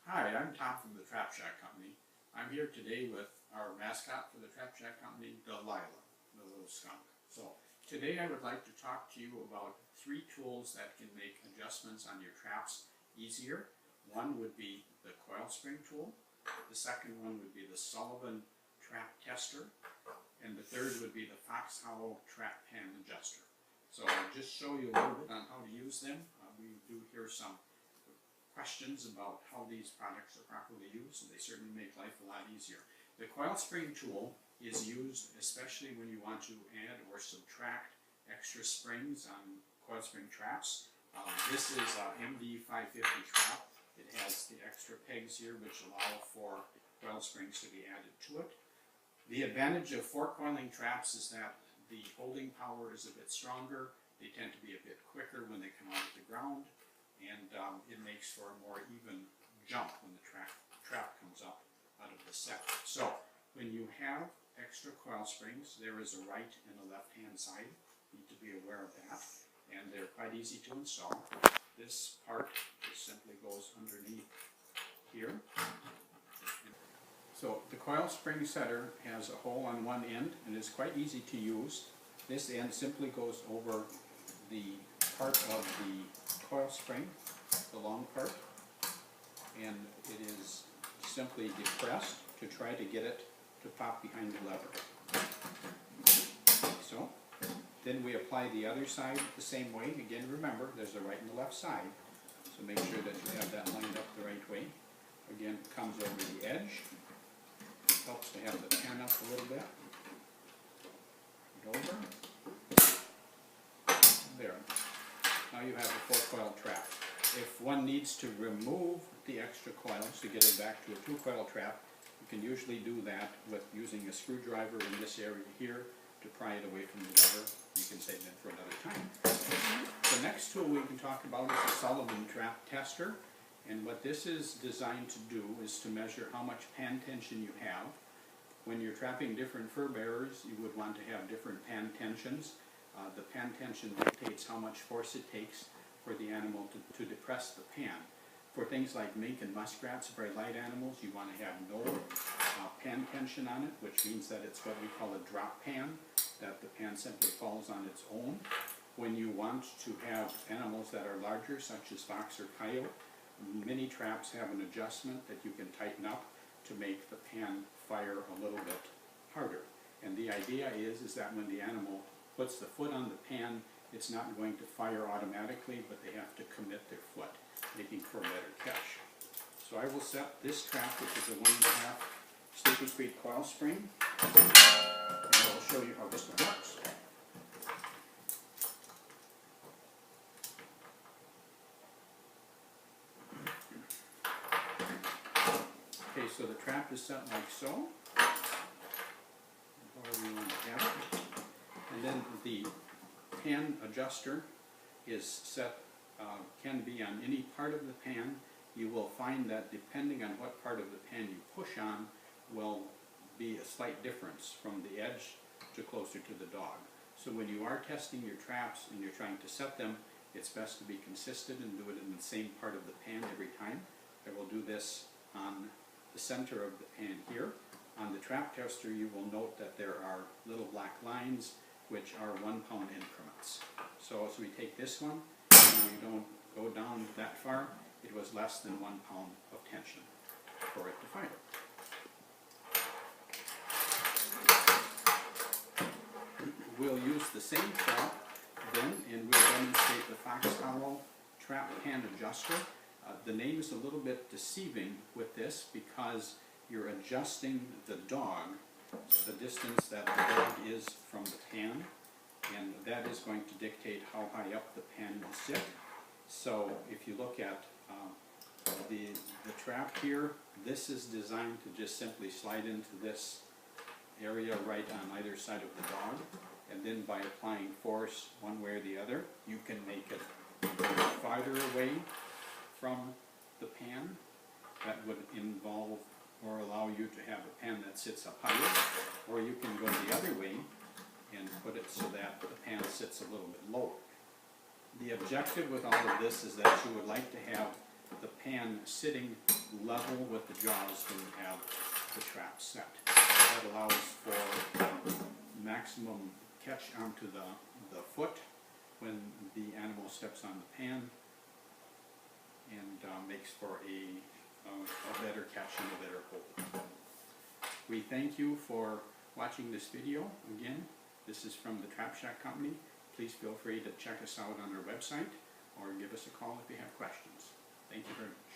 Hi, I'm Tom from the Trap Shack Company. I'm here today with our mascot for the Trap Shack Company, Delilah, the little skunk. So today I would like to talk to you about 3 tools that can make adjustments on your traps easier. One would be the Coilsping tool, the second one would be the Sullivan Trap Tester, and the third would be the Fox Hollow Trap Pan Adjuster. So I'll just show you a little bit on how to use them. We do hear some questions about how these products are properly used, and they certainly make life a lot easier. The Coilsping tool is used especially when you want to add or subtract extra springs on coilspring traps. This is an MD 550 trap. It has the extra pegs here which allow for coil springs to be added to it. The advantage of 4-coiling traps is that the holding power is a bit stronger. They tend to be a bit quicker when they come out of the ground, and it makes for a more even jump when the trap comes up out of the set. So when you have extra coil springs, there is a right and a left hand side. You need to be aware of that, and they're quite easy to install. This part just simply goes underneath here. So the coil spring setter has a hole on one end and is quite easy to use. This end simply goes over the part of the coil spring, the long part, and it is simply depressed to try to get it to pop behind the lever. Like so. Then we apply the other side the same way. Again, remember, there's a right and a left side, so make sure that you have that lined up the right way. Again, it comes over the edge. Helps to have the pan up a little bit. And over. There. Now you have a 4-coil trap. If one needs to remove the extra coils to get it back to a 2-coil trap, you can usually do that with using a screwdriver in this area here to pry it away from the lever. You can save that for another time. The next tool we can talk about is the Sullivan Trap Tester. And what this is designed to do is to measure how much pan tension you have. When you're trapping different fur bearers, you would want to have different pan tensions. The pan tension dictates how much force it takes for the animal to depress the pan. For things like mink and muskrats, very light animals, you want to have no pan tension on it, which means that it's what we call a drop pan, that the pan simply falls on its own. When you want to have animals that are larger, such as fox or coyote, many traps have an adjustment that you can tighten up to make the pan fire a little bit harder. And the idea is that when the animal puts the foot on the pan, it's not going to fire automatically, but they have to commit their foot, making for a better catch. So I will set this trap, which is a 1.5 Sleepy Creek coil spring, and I will show you how this one works. Okay, so the trap is set like so, however you want to have it. And then the pan adjuster is set, can be on any part of the pan. You will find that depending on what part of the pan you push on will be a slight difference from the edge to closer to the dog. So when you are testing your traps and you're trying to set them, it's best to be consistent and do it in the same part of the pan every time. I will do this on the center of the pan here. On the trap tester, you will note that there are little black lines which are 1-pound increments. So as we take this one, and we don't go down that far, it was less than 1 pound of tension for it to fire. We'll use the same trap then, and we'll demonstrate the Fox Hollow Trap Pan Adjuster. The name is a little bit deceiving with this because you're adjusting the dog, the distance that the dog is from the pan, and that is going to dictate how high up the pan will sit. So if you look at the trap here, this is designed to just simply slide into this area right on either side of the dog, and then by applying force one way or the other, you can make it farther away from the pan. That would involve or allow you to have a pan that sits up higher, or you can go the other way and put it so that the pan sits a little bit lower. The objective with all of this is that you would like to have the pan sitting level with the jaws when you have the trap set. That allows for maximum catch onto the foot when the animal steps on the pan, and makes for a better catch and a better hold. We thank you for watching this video. Again, this is from the Trap Shack Company. Please feel free to check us out on our website or give us a call if you have questions. Thank you very much.